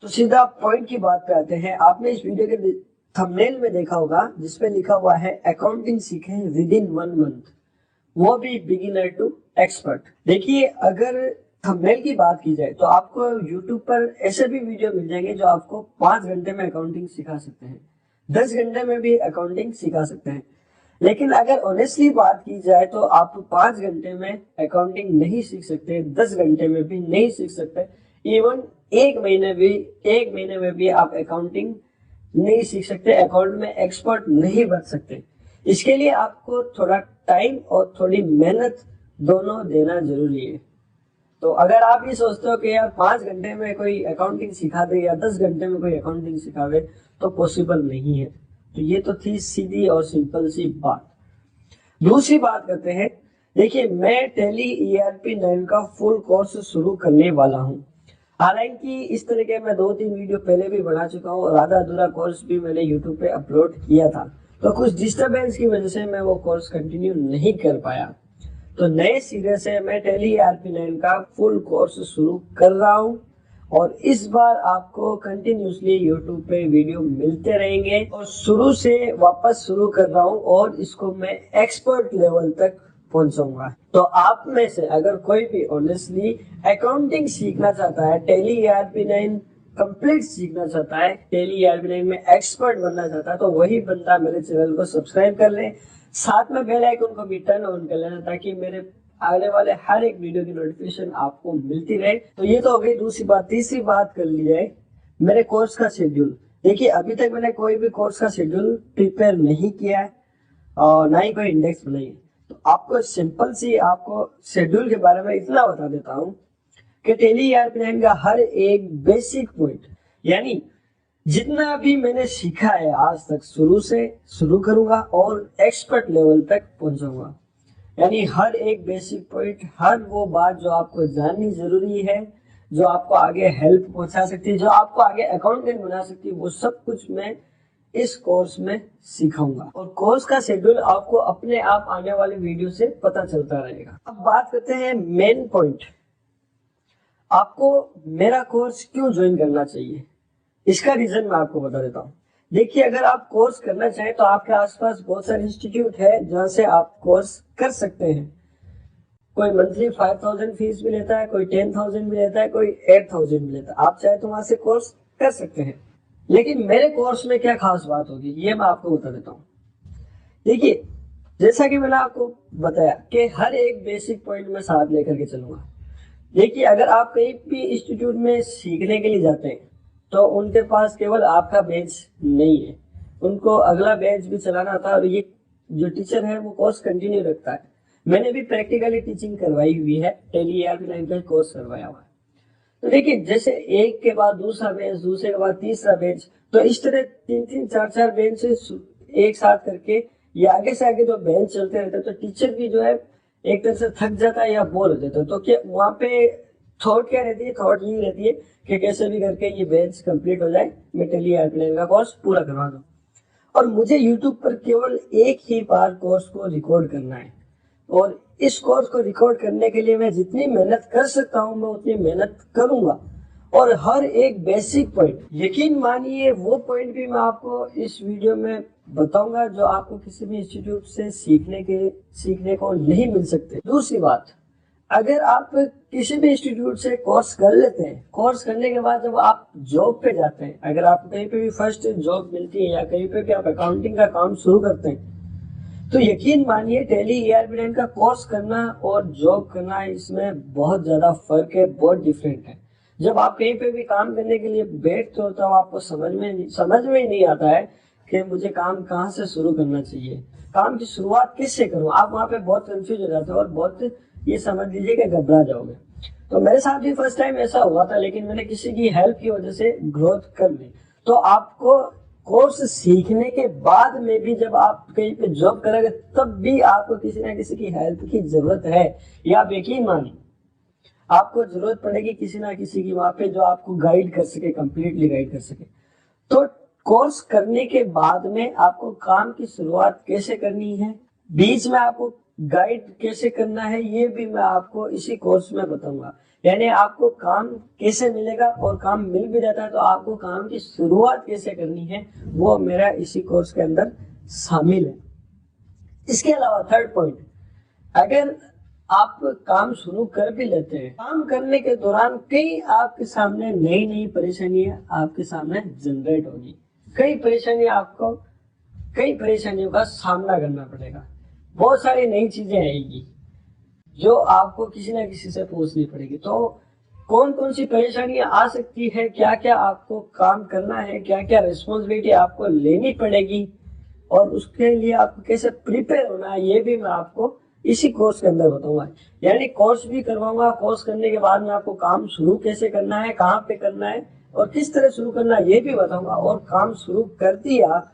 तो सीधा पॉइंट की बात पे आते हैं। आपने इस वीडियो के थंबनेल में देखा होगा जिसपे लिखा हुआ है अकाउंटिंग सीखें विद इन 1 मंथ, वो भी बिगिनर टू एक्सपर्ट। देखिए, अगर थंबनेल की बात की जाए तो आपको यूट्यूब पर ऐसे भी वीडियो मिल जाएंगे जो आपको 5 घंटे में अकाउंटिंग सिखा सकते हैं, 10 घंटे में भी अकाउंटिंग सिखा सकते हैं। लेकिन अगर ऑनेस्टली बात की जाए तो आप 5 घंटे में अकाउंटिंग नहीं सीख सकते, 10 घंटे में भी नहीं सीख सकते, इवन एक महीने में भी आप अकाउंटिंग नहीं सीख सकते, अकाउंट में एक्सपर्ट नहीं बन सकते। इसके लिए आपको थोड़ा टाइम और थोड़ी मेहनत दोनों देना जरूरी है। तो अगर आप ये सोचते हो कि यार 5 घंटे में कोई अकाउंटिंग सिखा दे या 10 घंटे में कोई अकाउंटिंग सिखावे, तो पॉसिबल नहीं है। तो ये तो थी सीधी और सिंपल सी बात। दूसरी बात करते हैं। देखिए, मैं टैली ERP 9 का फुल कोर्स शुरू करने वाला हूँ। हालांकि इस तरह के मैं 2-3 वीडियो पहले भी बना चुका हूँ और आधा अधूरा कोर्स भी मैंने यूट्यूब पे अपलोड किया था, तो कुछ डिस्टरबेंस की वजह से मैं वो कोर्स कंटिन्यू नहीं कर पाया। तो नए सिरे से मैं टैली ERP 9 का फुल कोर्स शुरू कर रहा हूँ और इस बार आपको कंटिन्यूसली यूट्यूब पे वीडियो मिलते रहेंगे और शुरू से वापस शुरू कर रहा हूँ और इसको मैं एक्सपर्ट लेवल तक पहुंचाऊंगा। तो आप में से अगर कोई भी ऑनेस्टली अकाउंटिंग सीखना चाहता है, टैली ERP 9 कंप्लीट सीखना चाहता है, टैली ERP 9 में एक्सपर्ट बनना चाहता है, तो वही बंदा मेरे चैनल को सब्सक्राइब कर ले, साथ में बेल आइकन को भी टर्न ऑन कर लेना ताकि मेरे आने वाले हर एक वीडियो की नोटिफिकेशन आपको मिलती रहे। तो ये तो हो गई दूसरी बात। तीसरी बात कर ली जाए मेरे कोर्स का शेड्यूल। देखिए, अभी तक मैंने कोई भी कोर्स का शेड्यूल प्रिपेयर नहीं किया है और ना ही कोई इंडेक्स बनाई है। तो आपको सिंपल सी आपको शेड्यूल के बारे में इतना बता देता हूँ कि टैली ERP 9 का हर एक बेसिक पॉइंट, यानी जितना भी मैंने सीखा है आज तक, शुरू से शुरू करूंगा और एक्सपर्ट लेवल तक पहुंचाऊंगा। यानी हर एक बेसिक पॉइंट, हर वो बात जो आपको जाननी जरूरी है, जो आपको आगे हेल्प पहुंचा सकती है, जो आपको आगे अकाउंटेंट बना सकती है, वो सब कुछ मैं इस कोर्स में सिखाऊंगा। और कोर्स का शेड्यूल आपको अपने आप आने वाले वीडियो से पता चलता रहेगा। अब बात करते हैं मेन पॉइंट, आपको मेरा कोर्स क्यों ज्वाइन करना चाहिए। इसका रीजन मैं आपको बता देता हूँ। देखिए, अगर आप कोर्स करना चाहें तो आपके आसपास बहुत सारे इंस्टीट्यूट है जहाँ से आप कोर्स कर सकते हैं। कोई मंथली 5000 फीस भी लेता है, कोई 10,000 भी लेता है, कोई 8,000 भी लेता है। आप चाहे तो वहां से कोर्स कर सकते हैं। लेकिन मेरे कोर्स में क्या खास बात होगी ये मैं आपको बता देता हूँ। देखिए, जैसा कि मैंने आपको बताया कि हर एक बेसिक पॉइंट में साथ लेकर के चलूंगा। देखिए, अगर आप कहीं भी इंस्टीट्यूट में सीखने के लिए जाते हैं तो उनके पास केवल आपका बेंच नहीं है, उनको अगला बेंच भी चलाना था और ये जो टीचर है वो कोर्स कंटिन्यू रखता है। मैंने भी प्रैक्टिकली टीचिंग करवाई हुई है, टैली ERP 9 का कोर्स करवाया हुआ है। तो देखिए, जैसे एक के बाद दूसरा बेंच, दूसरे के बाद तीसरा बेंच, तो इस तरह 3-3 4-4 बेंच एक साथ करके ये आगे से आगे जो बेंच चलते रहते हैं, तो टीचर भी जो है एक तरह से थक जाता है या बोर हो जाता है। तो क्या वहाँ पे थॉट क्या रहती है, थॉट ये रहती है कि कैसे भी करके ये बेंच कंप्लीट हो जाए, मैं टैली ERP 9 का कोर्स पूरा करवा दूं। और मुझे यूट्यूब पर केवल एक ही बार कोर्स को रिकॉर्ड करना है और इस कोर्स को रिकॉर्ड करने के लिए मैं जितनी मेहनत कर सकता हूँ मैं उतनी मेहनत करूंगा। और हर एक बेसिक पॉइंट, यकीन मानिए वो पॉइंट भी मैं आपको इस वीडियो में बताऊंगा जो आपको किसी भी इंस्टीट्यूट से सीखने को नहीं मिल सकते। दूसरी बात, अगर आप किसी भी इंस्टीट्यूट से कोर्स कर लेते हैं, कोर्स करने के बाद जब आप जॉब पे जाते हैं, अगर आपको कहीं पे भी फर्स्ट जॉब मिलती है या कहीं पे भी आप अकाउंटिंग का काम शुरू करते हैं, तो यकीन मानिए टैली ERP 9 का कोर्स करना और जॉब करना, इसमें बहुत ज्यादा फर्क है, बहुत डिफरेंट है। जब आप कहीं पे भी काम करने के लिए बैठते हो तो आपको समझ में ही नहीं आता है कि मुझे काम कहाँ से शुरू करना चाहिए, काम की शुरुआत किससे करूँ। आप वहाँ पे बहुत कंफ्यूज हो जाते हो और बहुत ये समझ लीजिए कि घबरा जाओगे। तो मेरे साथ भी फर्स्ट टाइम ऐसा हुआ था, लेकिन मैंने किसी की हेल्प की वजह से ग्रोथ कर ली। तो आपको कोर्स सीखने के बाद में भी जब आप कहीं पे जॉब करोगे तब भी आपको किसी ना किसी की हेल्प की जरूरत है, या आप यकीन मानिए आपको जरूरत पड़ेगी किसी ना किसी की वहां पे जो आपको गाइड कर सके, कंप्लीटली गाइड कर सके। तो कोर्स करने के बाद में आपको काम की शुरुआत कैसे करनी है, बीच में आपको गाइड कैसे करना है, ये भी मैं आपको इसी कोर्स में बताऊंगा यानी आपको काम कैसे मिलेगा और काम मिल भी जाता है तो आपको काम की शुरुआत कैसे करनी है वो मेरा इसी कोर्स के अंदर शामिल है। इसके अलावा थर्ड पॉइंट, अगर आप काम शुरू कर भी लेते हैं, काम करने के दौरान कई आपके सामने नई नई परेशानियां आपके सामने जनरेट होगी। कई परेशानियों का सामना करना पड़ेगा। बहुत सारी नई चीजें आएगी जो आपको किसी ना किसी से पूछनी पड़ेगी। तो कौन कौन सी परेशानियां आ सकती है, क्या क्या आपको काम करना है, क्या क्या रिस्पॉन्सिबिलिटी आपको लेनी पड़ेगी और उसके लिए आपको कैसे प्रिपेयर होना है, ये भी मैं आपको इसी कोर्स के अंदर बताऊंगा। यानी कोर्स भी करवाऊंगा, कोर्स करने के बाद में आपको काम शुरू कैसे करना है, कहाँ पे करना है और किस तरह शुरू करना है ये भी बताऊंगा। और काम शुरू कर दिया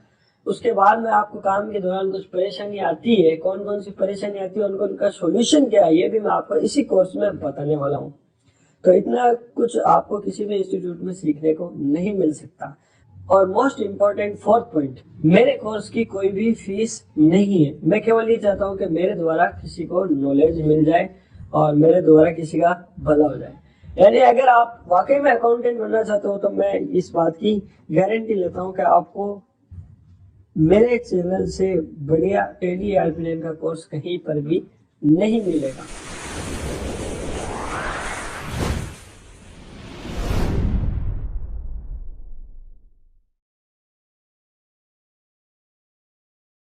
उसके बाद में आपको काम के दौरान कुछ परेशानी आती है, कौन कौन सी परेशानी आती है, उनका सॉल्यूशन क्या है, ये भी मैं आपको इसी कोर्स में बताने वाला हूँ। तो इतना कुछ आपको किसी भी इंस्टीट्यूट में सीखने को नहीं मिल सकता। और मोस्ट इम्पोर्टेंट फोर्थ पॉइंट, मेरे कोर्स की कोई भी फीस नहीं है। मैं केवल ये चाहता हूँ कि मेरे द्वारा किसी को नॉलेज मिल जाए और मेरे द्वारा किसी का भला हो जाए। यानी अगर आप वाकई में अकाउंटेंट बनना चाहते हो तो मैं इस बात की गारंटी लेता हूँ कि आपको मेरे चैनल से बढ़िया टैली आर प्लेन का कोर्स कहीं पर भी नहीं मिलेगा।